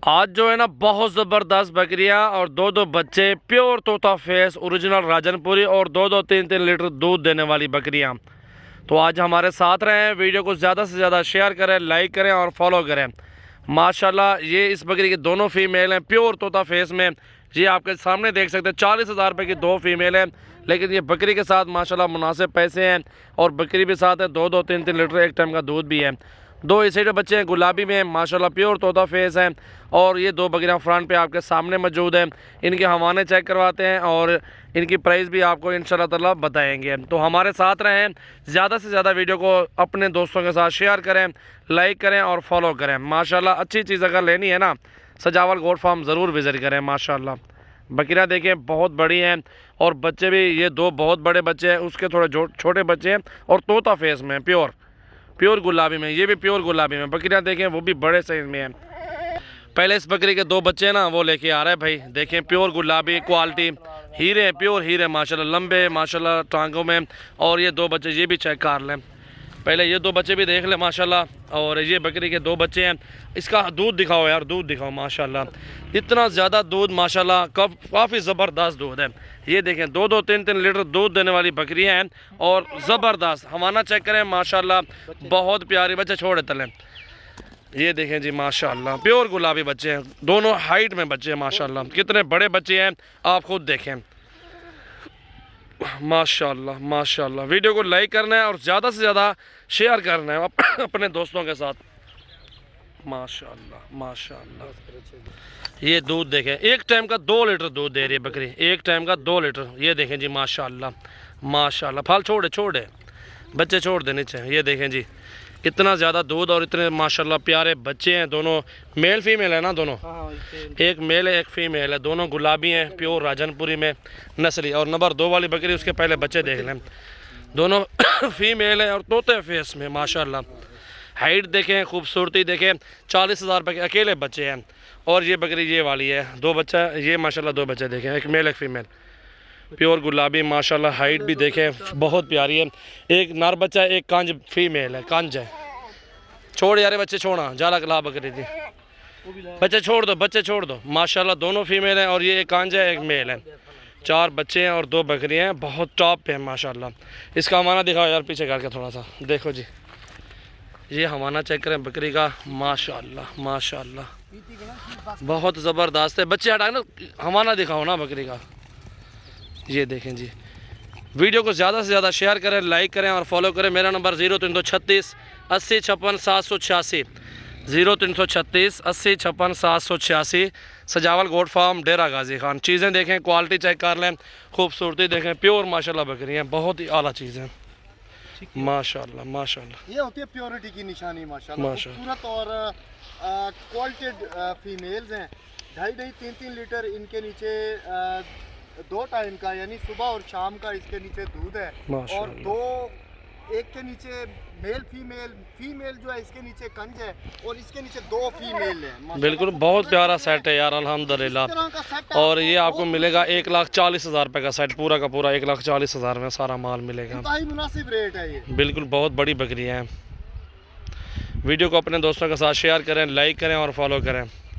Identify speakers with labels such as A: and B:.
A: आज जो है ना बहुत ज़बरदस्त बकरियां और दो दो बच्चे प्योर तोता फेस ओरिजिनल राजनपुरी और दो दो तीन तीन लीटर दूध देने वाली बकरियां। तो आज हमारे साथ रहें, वीडियो को ज़्यादा से ज़्यादा शेयर करें, लाइक करें और फॉलो करें। माशाल्लाह ये इस बकरी की दोनों फीमेल हैं प्योर तोता फेस में। ये आपके सामने देख सकते हैं 40,000 रुपये की दो फीमेल हैं, लेकिन ये बकरी के साथ माशाल्लाह मुनासिब पैसे हैं और बकरी भी साथ है, दो दो तीन तीन लीटर एक टाइम का दूध भी है। दो इस साइड बच्चे हैं गुलाबी में माशाल्लाह प्योर तोता फेस हैं और ये दो बकरियां फ्रंट पे आपके सामने मौजूद हैं। इनके हवाने चेक करवाते हैं और इनकी प्राइस भी आपको इंशाल्लाह ताला बताएंगे। तो हमारे साथ रहें, ज़्यादा से ज़्यादा वीडियो को अपने दोस्तों के साथ शेयर करें, लाइक करें और फॉलो करें। माशाल्लाह अच्छी चीज़ अगर लेनी है ना, सजावल गोट फार्म ज़रूर विज़िट करें। माशाल्लाह बकरियां देखें बहुत बड़ी हैं और बच्चे भी ये दो बहुत बड़े बच्चे हैं, उसके थोड़े छोटे बच्चे हैं और तोता फेस में प्योर गुलाबी में, ये भी प्योर गुलाबी में बकरियां देखें वो भी बड़े साइज में हैं। पहले इस बकरी के दो बच्चे ना वो लेके आ रहे हैं भाई, देखें प्योर गुलाबी क्वालिटी हीरे, प्योर हीरे माशाल्लाह, लंबे माशाल्लाह टांगों में। और ये दो बच्चे ये भी चेक कर लें, पहले ये दो बच्चे भी देख लें माशाल्लाह। और ये बकरी के दो बच्चे हैं, इसका दूध दिखाओ यार, दूध दिखाओ माशाल्लाह, इतना ज़्यादा दूध माशाल्लाह, काफ़ी ज़बरदस्त दूध है। ये देखें दो दो तीन तीन लीटर दूध देने वाली बकरियां हैं और ज़बरदस्त हवाना चेक करें माशाल्लाह, बहुत प्यारी। बच्चे छोड़े तले, ये देखें जी माशाल्लाह प्योर गुलाबी बच्चे हैं, दोनों हाइट में बच्चे हैं माशाल्लाह, कितने बड़े बच्चे हैं आप खुद देखें माशाल्लाह माशाल्लाह। वीडियो को लाइक करना है और ज़्यादा से ज़्यादा शेयर करना है अपने दोस्तों के साथ। माशाल्लाह माशाल्लाह ये दूध देखें, एक टाइम का 2 लीटर दूध दे रही है बकरी, एक टाइम का 2 लीटर। ये देखें जी माशाल्लाह माशाल्लाह। फल छोड़े बच्चे छोड़ दे नीचे। ये देखें जी इतना ज़्यादा दूध और इतने माशाल्लाह प्यारे बच्चे हैं। दोनों मेल फीमेल है ना, दोनों एक मेल है एक फीमेल है, दोनों गुलाबी हैं प्योर राजनपुरी में नस्ली। और नंबर 2 वाली बकरी उसके पहले बच्चे देख लें, दोनों फीमेल है और तोते फेस में माशाल्लाह। हाइट देखें, खूबसूरती देखें, 40,000 रुपये के अकेले बच्चे हैं। और ये बकरी ये वाली है, दो बच्चा, ये माशाल्लाह दो बच्चे देखें, एक मेल एक फीमेल प्योर गुलाबी माशाल्लाह। हाइट भी देखें बहुत प्यारी है, एक नर बच्चा एक कांज फीमेल है, कांज है। छोड़ यारे बच्चे छोड़ा, जाला कला बकरी थी, बच्चे छोड़ दो माशाल्लाह। दोनों फीमेल हैं और ये एक कांज है एक मेल है। 4 बच्चे हैं और 2 बकरियां हैं, बहुत टॉप पे हैं माशाल्लाह। इसका हमारा दिखाओ यार पीछे करके थोड़ा सा, देखो जी ये हमारा चेक करें बकरी का माशाल्लाह माशाल्लाह बहुत ज़बरदस्त है। बच्चे हटा ना, हमारा दिखाओ ना बकरी का। ये देखें जी, वीडियो को ज़्यादा से ज़्यादा शेयर करें, लाइक करें और फॉलो करें। मेरा नंबर 0336 80 56 786, 0336 80 56 786, सजावल गोट फार्म डेरा गाजी खान। चीज़ें देखें, क्वालिटी चेक कर लें, खूबसूरती देखें, प्योर माशाल्लाह बकरी हैं, बहुत ही आला चीज़ें माशाल्लाह माशाल्लाह।
B: ये होती है प्योरिटी की निशानी माशाल्लाह। खूबसूरत और क्वालिटेड फीमेल्स हैं। 2.5-3 लीटर इनके नीचे 2 टाइम का यानी सुबह और शाम का इसके नीचे दूध है। और 2 एक के नीचे फीमेल जो है इसके नीचे कंज है और इसके नीचे 2 फीमेल है। बिल्कुल बहुत प्यारा सेट है यार अल्हम्दुलिल्लाह। और ये आपको मिलेगा 1,40,000 रुपये का सेट, पूरा का पूरा 1,40,000 में सारा माल मिलेगा। मुनासिब रेट है ये, बिल्कुल बहुत बड़ी बकरियाँ हैं। वीडियो को अपने दोस्तों के साथ शेयर करें, लाइक करें और फॉलो करें।